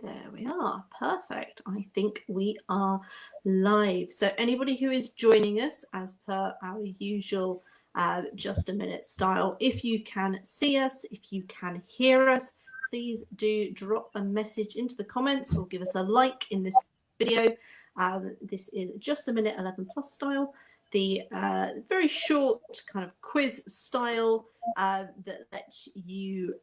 There we are. Perfect. I think we are live. So anybody who is joining us as per our usual just a minute style, if you can see us, if you can hear us, please do drop a message into the comments or give us a like in this video. This is just a minute 11 plus style, the very short kind of quiz style that lets you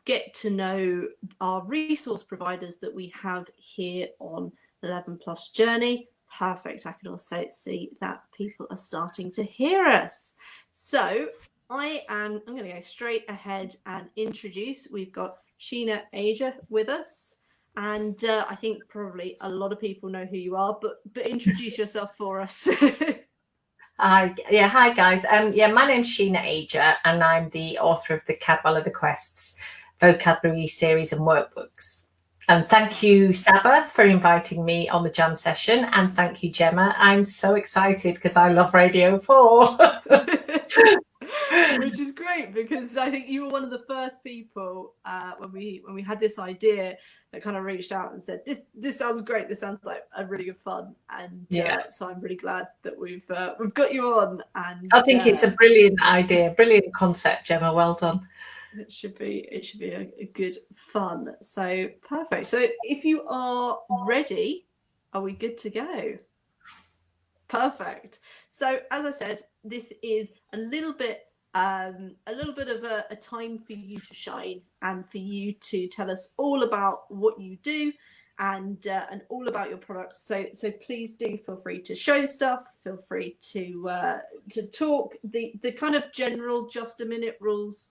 get to know our resource providers that we have here on 11 plus journey. Perfect. I can also see that people are starting to hear us. So I'm going to go straight ahead and introduce. We've got Sheena Agar with us. And I think probably a lot of people know who you are, but introduce yourself for us. Hi guys. My name's Sheena Agar, and I'm the author of the Cadwalla the Quests vocabulary series and workbooks. And thank you, Saba, for inviting me on the jam session, and thank you, Gemma. I'm so excited because I love Radio 4. Which is great, because I think you were one of the first people when we had this idea that kind of reached out and said, this sounds great, this sounds like a really good fun, and so I'm really glad that we've got you on. And I think it's a brilliant idea, brilliant concept, Gemma. Well done. It should be a good fun. So perfect. So if you are ready, are we good to go? Perfect. So as I said, this is a little bit of a time for you to shine and for you to tell us all about what you do and all about your products. So please do feel free to show stuff. Feel free to talk. The kind of general just a minute rules,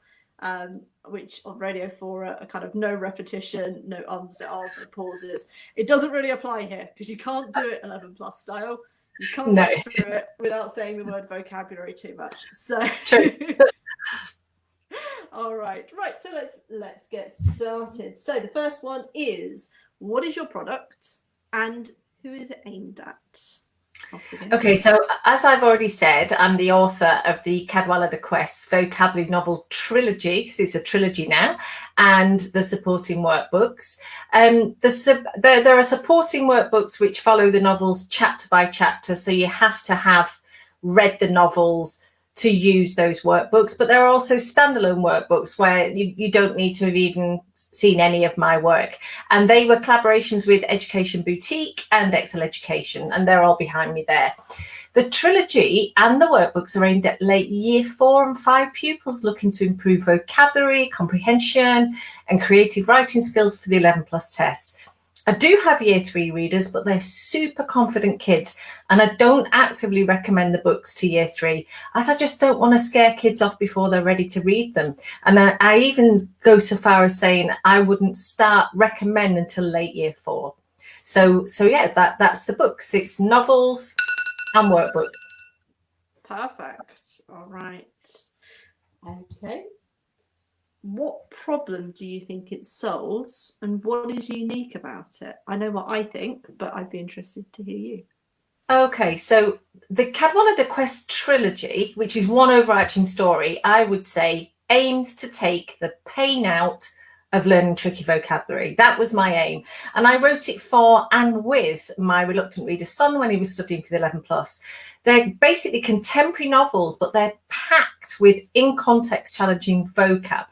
which on Radio 4 are kind of no repetition, no ums, no ahs, no pauses. It doesn't really apply here because you can't do it 11 plus style. You can't get through it without saying the word vocabulary too much. So true. All right. So let's get started. So the first one is, what is your product and who is it aimed at? Okay, so as I've already said, I'm the author of the Cadwalla the Quests vocabulary novel trilogy, because it's a trilogy now, and the supporting workbooks. There are supporting workbooks which follow the novels chapter by chapter, so you have to have read the novels to use those workbooks, but there are also standalone workbooks where you don't need to have even seen any of my work. And they were collaborations with Education Boutique and Excel Education, and they're all behind me there. The trilogy and the workbooks are aimed at late year 4 and 5 pupils looking to improve vocabulary, comprehension, and creative writing skills for the 11 plus tests. I do have year 3 readers, but they're super confident kids, and I don't actively recommend the books to year 3, as I just don't want to scare kids off before they're ready to read them. And I even go so far as saying I wouldn't recommend until late year 4. So yeah, that's the books. It's novels and workbook. Perfect. All right. Okay. What problem do you think it solves, and what is unique about it? I know what I think, but I'd be interested to hear you. Okay, so the Cadwalla the Quest trilogy, which is one overarching story, I would say aimed to take the pain out of learning tricky vocabulary. That was my aim. And I wrote it for and with my reluctant reader son when he was studying for the 11 plus. They're basically contemporary novels, but they're packed with in-context challenging vocab.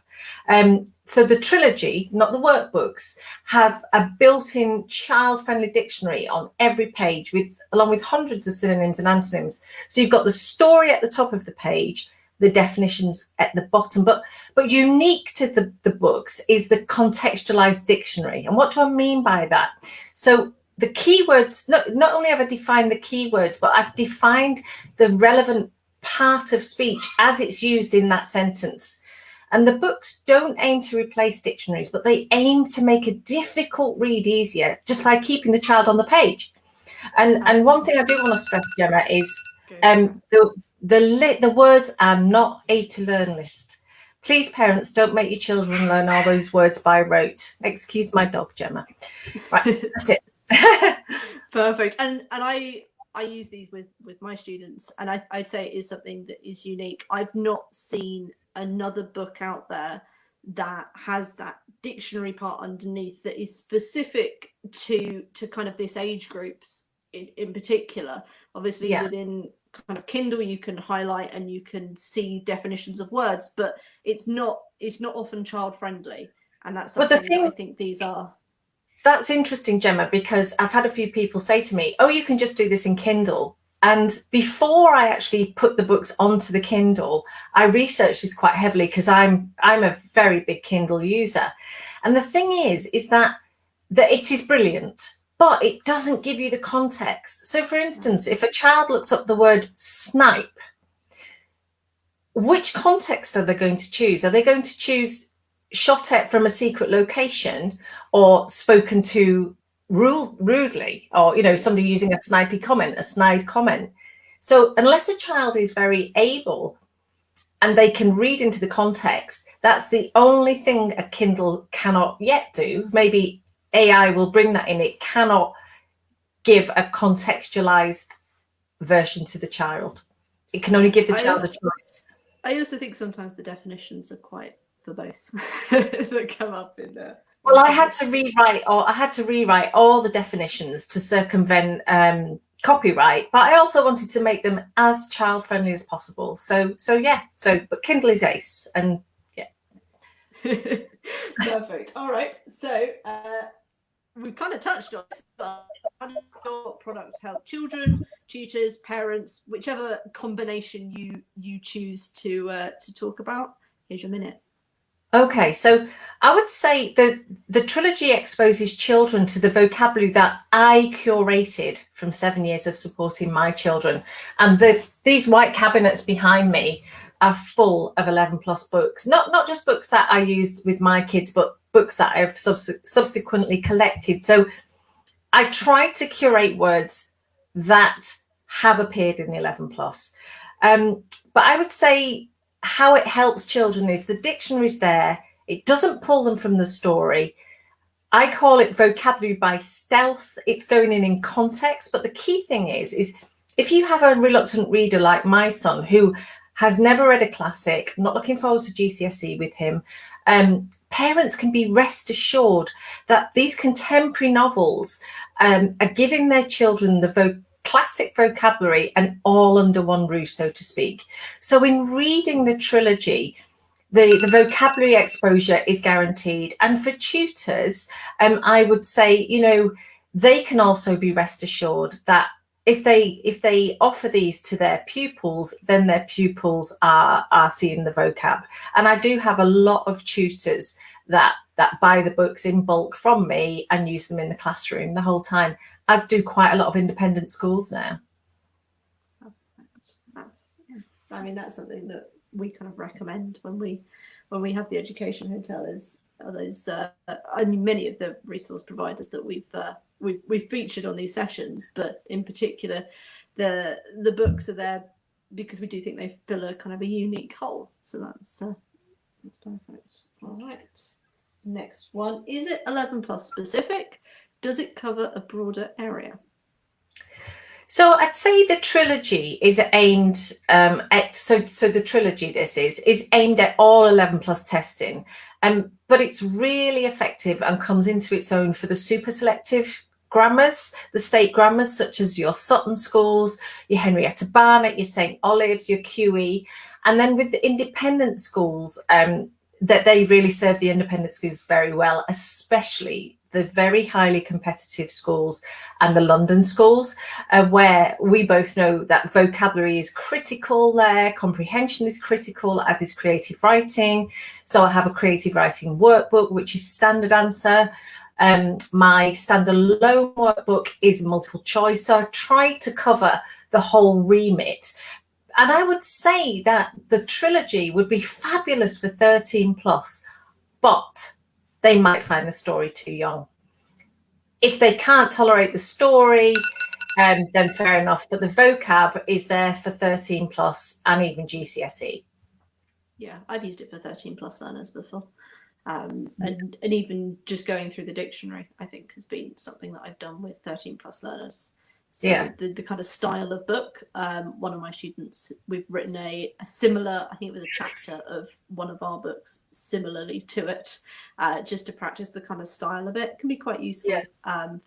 So the trilogy, not the workbooks, have a built-in child-friendly dictionary on every page, along with hundreds of synonyms and antonyms. So you've got the story at the top of the page, the definitions at the bottom, but unique to the books is the contextualized dictionary. And what do I mean by that? So the keywords, not only have I defined the keywords, but I've defined the relevant part of speech as it's used in that sentence. And the books don't aim to replace dictionaries, but they aim to make a difficult read easier just by keeping the child on the page. And one thing I do want to stress, Gemma, is the words are not a to learn list. Please, parents, don't make your children learn all those words by rote. Excuse my dog, Gemma. Right, that's it. Perfect. And I use these with my students, and I'd say it is something that is unique. I've not seen another book out there that has that dictionary part underneath that is specific to kind of this age groups in particular. Obviously, Yeah. within kind of Kindle, you can highlight and you can see definitions of words, but it's not often child friendly, and that's But the something that I thing, think these are. that's interesting, Gemma, because I've had a few people say to me, oh, you can just do this in Kindle. And before I actually put the books onto the Kindle, I researched this quite heavily because I'm a very big Kindle user. And the thing is that it is brilliant, but it doesn't give you the context. So for instance, if a child looks up the word snipe, which context are they going to choose? Are they going to choose shot at from a secret location, or spoken to rudely, or somebody using a snide comment? So unless a child is very able and they can read into the context, that's the only thing a Kindle cannot yet do. Maybe AI will bring that in. It cannot give a contextualized version to the child. It can only give the child a choice. I also think sometimes the definitions are quite verbose that come up in there. Well, I had to rewrite all the definitions to circumvent copyright, but I also wanted to make them as child friendly as possible. But Kindle is ace, and yeah. Perfect. All right. So we've kind of touched on this, but how does your product help children, tutors, parents, whichever combination you choose to talk about? Here's your minute. Okay, so I would say that the trilogy exposes children to the vocabulary that I curated from 7 years of supporting my children. And these white cabinets behind me are full of 11 plus books, not just books that I used with my kids, but books that I've subsequently collected. So I try to curate words that have appeared in the 11 plus. But I would say how it helps children is the dictionary's there. It doesn't pull them from the story. I call it vocabulary by stealth. It's going in context. But the key thing is if you have a reluctant reader like my son, who has never read a classic, not looking forward to GCSE with him, parents can be rest assured that these contemporary novels are giving their children the classic vocabulary and all under one roof, so to speak. So in reading the trilogy, the vocabulary exposure is guaranteed. And for tutors, I would say, they can also be rest assured that if they offer these to their pupils, then their pupils are seeing the vocab. And I do have a lot of tutors that buy the books in bulk from me and use them in the classroom the whole time, as do quite a lot of independent schools now. That's something that we kind of recommend when we have the education hotel is those many of the resource providers that we've featured on these sessions, but in particular the books are there because we do think they fill a kind of a unique hole. So that's perfect. All right. Next one. Is it 11 plus specific? Does it cover a broader area? So I'd say the trilogy is aimed at the trilogy is aimed at all 11 plus testing, but it's really effective and comes into its own for the super selective grammars, the state grammars such as your Sutton schools, your Henrietta Barnett, your St Olave's, your QE, and then with the independent schools, that they really serve the independent schools very well, especially the very highly competitive schools and the London schools, where we both know that vocabulary is critical there, comprehension is critical, as is creative writing. So I have a creative writing workbook, which is standard answer. My standalone workbook is multiple choice. So I try to cover the whole remit. And I would say that the trilogy would be fabulous for 13 plus, but they might find the story too young. If they can't tolerate the story, then fair enough. But the vocab is there for 13 plus and even GCSE. Yeah, I've used it for 13 plus learners before. And even just going through the dictionary, I think has been something that I've done with 13 plus learners. So the kind of style of book, one of my students, we've written a similar, I think it was a chapter of one of our books similarly to it, just to practice the kind of style of it. It can be quite useful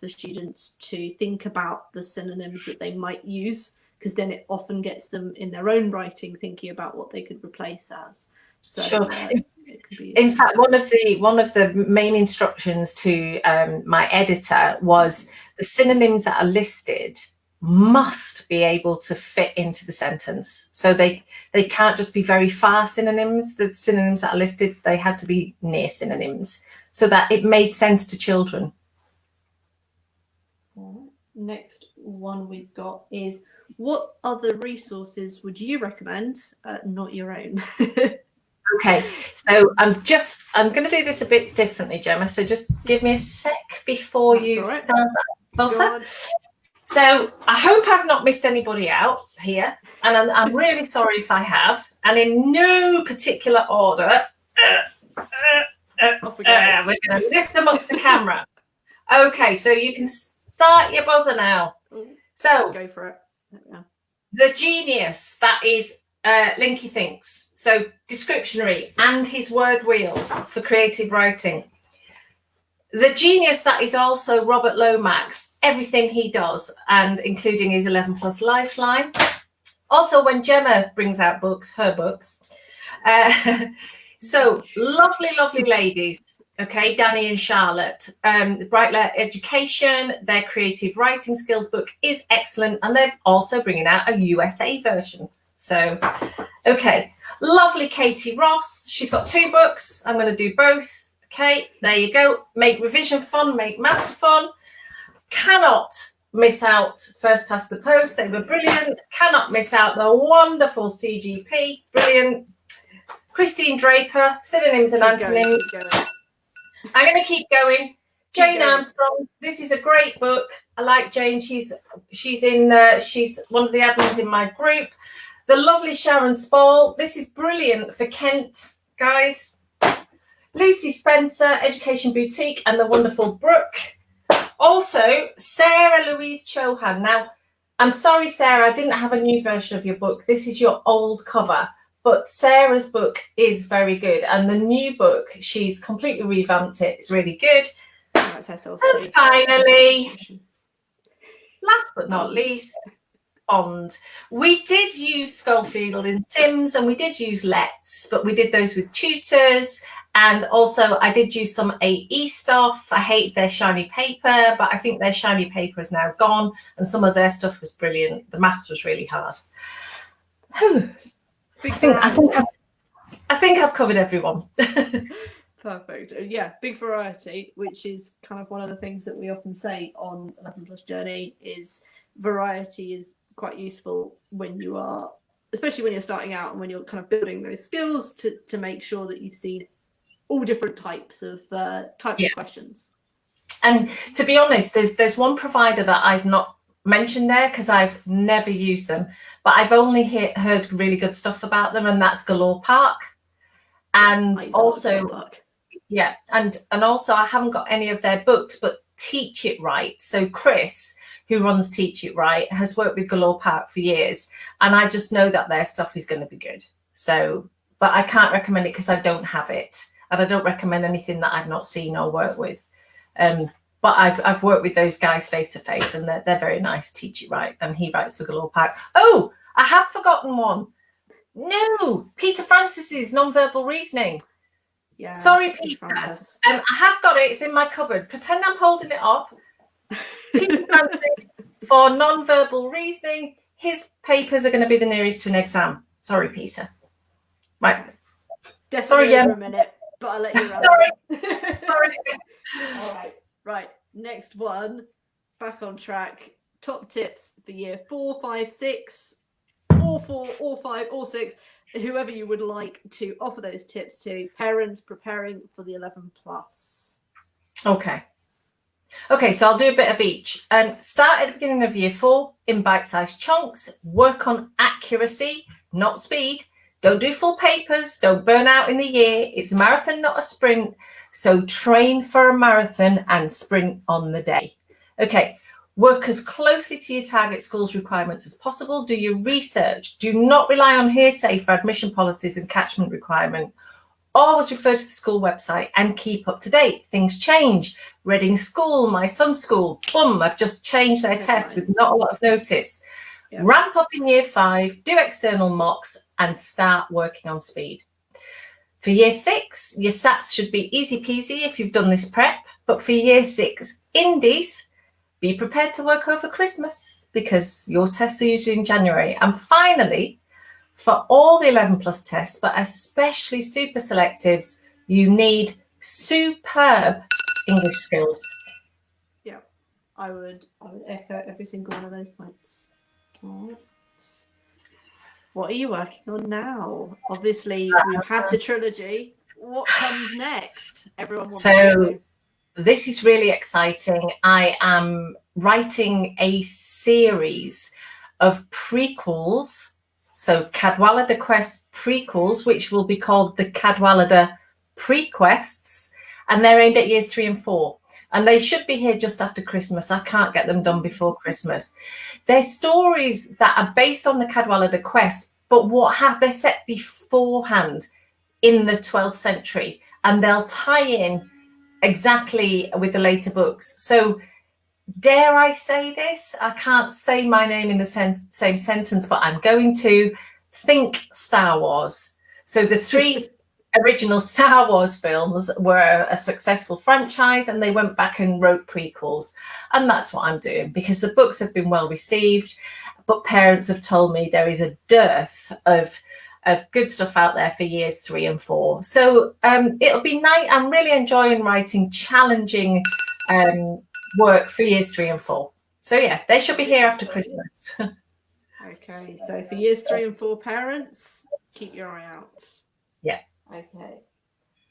for students to think about the synonyms that they might use, because then it often gets them in their own writing thinking about what they could replace as. So sure. it could be in fact, one of the main instructions to my editor was the synonyms that are listed must be able to fit into the sentence. So they can't just be very far synonyms. The synonyms that are listed, they had to be near synonyms so that it made sense to children. Next one we've got is, what other resources would you recommend, not your own? Okay, so I'm going to do this a bit differently, Gemma. So just give me a sec before you start that. So I hope I've not missed anybody out here, and I'm really sorry if I have. And in no particular order, we're going to lift them up to camera. Okay, so you can start your buzzer now. So go for it. The genius that is Linky Thinks, so descriptionary and his word wheels for creative writing. The genius that is also Robert Lomax, everything he does, and including his 11 Plus Lifeline. Also, when Gemma brings out books, her books. So lovely ladies. Okay, Danny and Charlotte. Brightlet Education, their creative writing skills book is excellent, and they're also bringing out a USA version. So, okay, lovely Katie Ross. She's got 2 books. I'm going to do both. Okay, there you go. Make revision fun, make maths fun. Cannot miss out First Past the Post. They were brilliant. Cannot miss out the wonderful CGP. Brilliant. Christine Draper, synonyms and antonyms. I'm going to keep going. Jane Armstrong. This is a great book. I like Jane. She's one of the admins in my group. The lovely Sharon Spall. This is brilliant for Kent, guys. Lucy Spencer, Education Boutique, and the wonderful Brooke. Also, Sarah Louise Chohan. Now, I'm sorry, Sarah, I didn't have a new version of your book. This is your old cover, but Sarah's book is very good. And the new book, she's completely revamped it. It's really good. That's and finally, last but not least, Bond. We did use Schofield and Sims, and we did use Let's, but we did those with tutors. And also I did use some AE stuff. I hate their shiny paper, but I think their shiny paper is now gone, and some of their stuff was brilliant. The maths was really hard. I think I've covered everyone. Perfect. Yeah, big variety, which is kind of one of the things that we often say on 11 Plus Journey is variety is quite useful when you are, especially when you're starting out and when you're kind of building those skills to make sure that you've seen all different types of questions. And to be honest, there's one provider that I've not mentioned there because I've never used them, but I've only heard really good stuff about them, and that's Galore Park. And also, yeah, and also I haven't got any of their books, but Teach It Right. So Chris, who runs Teach It Right, has worked with Galore Park for years, and I just know that their stuff is going to be good. So, but I can't recommend it because I don't have it. And I don't recommend anything that I've not seen or worked with. But I've worked with those guys face to face, and they're very nice. Teach It Right, and he writes for Galore Park. Oh, I have forgotten one. No, Peter Francis's non-verbal reasoning. Yeah. Sorry, Peter. I have got it. It's in my cupboard. Pretend I'm holding it up. Peter Francis for non-verbal reasoning. His papers are going to be the nearest to an exam. Sorry, Peter. Right. Definitely over a minute. But I'll let you know. Sorry. All right. Right. Next one. Back on track. Top tips for year 4, 5, 6, or 4, or 5, or 6. Whoever you would like to offer those tips to. Parents preparing for the 11 plus. Okay. So I'll do a bit of each. Start at the beginning of year 4 in bite-sized chunks. Work on accuracy, not speed. Don't do full papers. Don't burn out in the year. It's a marathon, not a sprint. So train for a marathon and sprint on the day. Okay. Work as closely to your target school's requirements as possible. Do your research. Do not rely on hearsay for admission policies and catchment requirement. Always refer to the school website and keep up to date. Things change. Reading School, my son's school, boom, I've just changed their test with not a lot of notice. Yep. Ramp up in year 5, do external mocks and start working on speed. For year 6, your SATs should be easy peasy if you've done this prep. But for year 6 indies, be prepared to work over Christmas because your tests are usually in January. And finally, for all the 11 plus tests, but especially super selectives, you need superb English skills. Yeah, I would echo every single one of those points. What are you working on now? Obviously, we've had the trilogy. What comes next? Everyone wants to know. This is really exciting. I am writing a series of prequels, so Cadwallader Quest prequels, which will be called the Cadwallader Prequests, and they're aimed at years 3 and 4. And they should be here just after Christmas. I can't get them done before Christmas. They're stories that are based on the Cadwallader Quest, but they're set beforehand in the 12th century, and they'll tie in exactly with the later books. So dare I say this? I can't say my name in the same sentence, but I'm going to think Star Wars. So the 3 original Star Wars films were a successful franchise, and they went back and wrote prequels. And that's what I'm doing because the books have been well received, but parents have told me there is a dearth of good stuff out there for years 3 and 4. So it'll be nice. I'm really enjoying writing challenging work for years 3 and 4. So yeah, they should be here after Christmas. Okay, so for years 3 and 4 parents, keep your eye out. Yeah. Okay.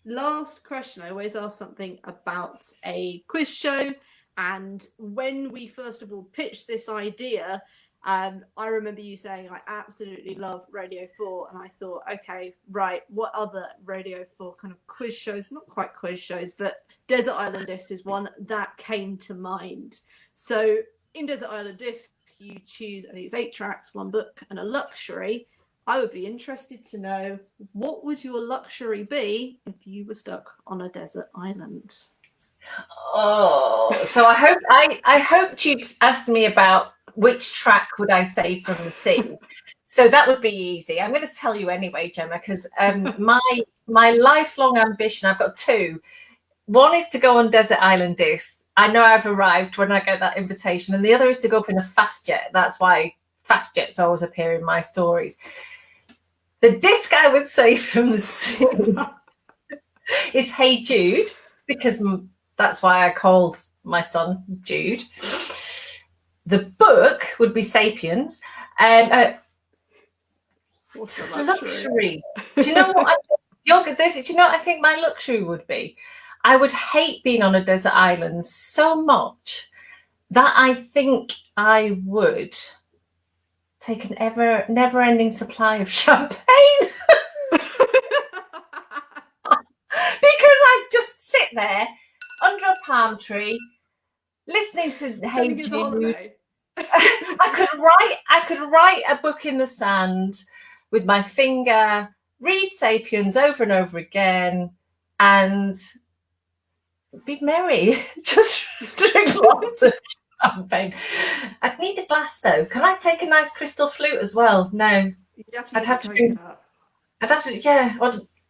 Last question. I always ask something about a quiz show. And when we first of all pitched this idea, I remember you saying, I absolutely love Radio 4. And I thought, okay, right, what other Radio 4 kind of quiz shows? Not quite quiz shows, but Desert Island Disc is one that came to mind. So in Desert Island Disc, you choose, I think it's 8 tracks, 1 book, and a luxury. I would be interested to know, what would your luxury be if you were stuck on a desert island? Oh, so I hoped you'd ask me about which track would I say from the sea. So that would be easy. I'm going to tell you anyway, Gemma, because my lifelong ambition, I've got 2. One is to go on Desert Island Disc. I know I've arrived when I get that invitation. And the other is to go up in a fast jet. That's why fast jets always appear in my stories. The disc I would say from the sea is Hey Jude, because that's why I called my son Jude. The book would be Sapiens. What's the luxury? Do you know what? Do you know what I think my luxury would be? I would hate being on a desert island so much that I think I would take an never-ending supply of champagne. Because I'd just sit there under a palm tree listening to Hey Jude. I could write a book in the sand with my finger, read Sapiens over and over again, and be merry. Just drink lots of champagne. I'd need a glass though. Can I take a nice crystal flute as well? No. I'd have to, yeah,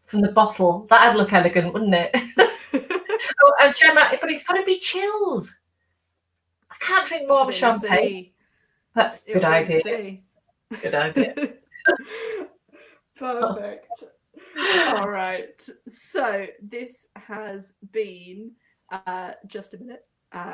from the bottle. That'd look elegant, wouldn't it? Oh, Gemma, but it's got to be chilled. I can't drink more of champagne. That's a good idea. Good idea. Perfect. All right. So this has been Just a Minute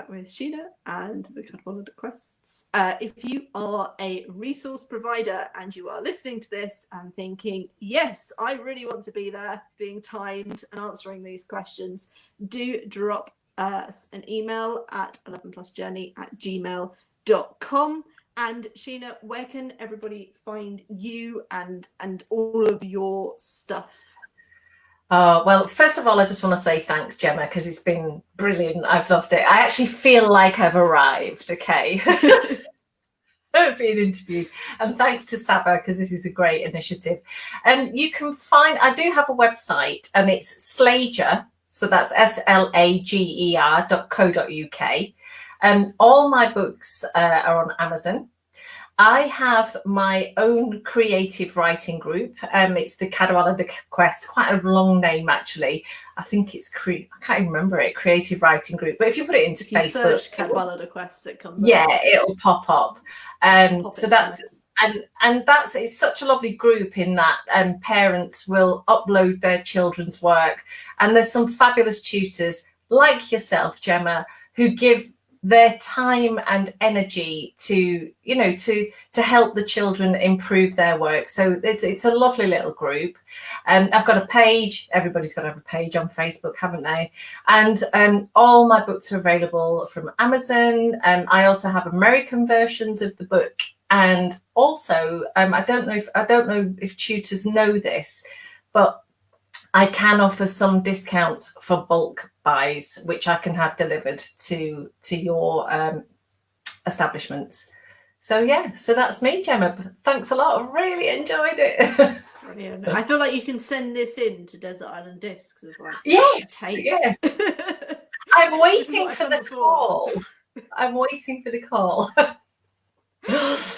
with Sheena and the Cadwallader Quests. If you are a resource provider and you are listening to this and thinking, yes, I really want to be there, being timed and answering these questions, do drop us an email at 11plusjourney@gmail.com. And Sheena, where can everybody find you and all of your stuff? Well, first of all, I just want to say thanks, Gemma, because it's been brilliant. I've loved it. I actually feel like I've arrived, okay, being interviewed. And thanks to Saba, because this is a great initiative. And you can find, I do have a website, and it's Slager, so that's slager.co.uk. All my books are on Amazon. I have my own creative writing group. It's the Cadwallader Quest, quite a long name actually. I think it's I can't even remember it. Creative writing group. But if you put it into If you Facebook, search Cadwallader Quest, it comes up. Yeah, it'll pop up. So that's and that's, it's such a lovely group in that parents will upload their children's work, and there's some fabulous tutors like yourself, Gemma, who give their time and energy to, you know, to help the children improve their work. So it's a lovely little group. I've got a page. Everybody's got to have a page on Facebook, haven't they? And all my books are available from Amazon. I also have American versions of the book, and also I don't know if tutors know this, but I can offer some discounts for bulk buys, which I can have delivered to your establishments. So yeah, so that's me, Gemma. Thanks a lot. I really enjoyed it. Brilliant. I feel like you can send this in to Desert Island Discs as like Yes, tape. yes. I'm waiting for the call. I'm waiting for the call.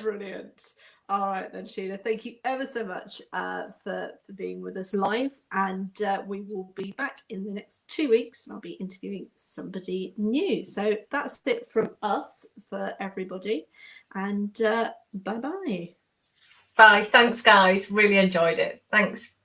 Brilliant. All right then, Sheena. Thank you ever so much for being with us live, and we will be back in the next 2 weeks, and I'll be interviewing somebody new. So that's it from us for everybody, and bye-bye. Bye. Thanks, guys. Really enjoyed it. Thanks.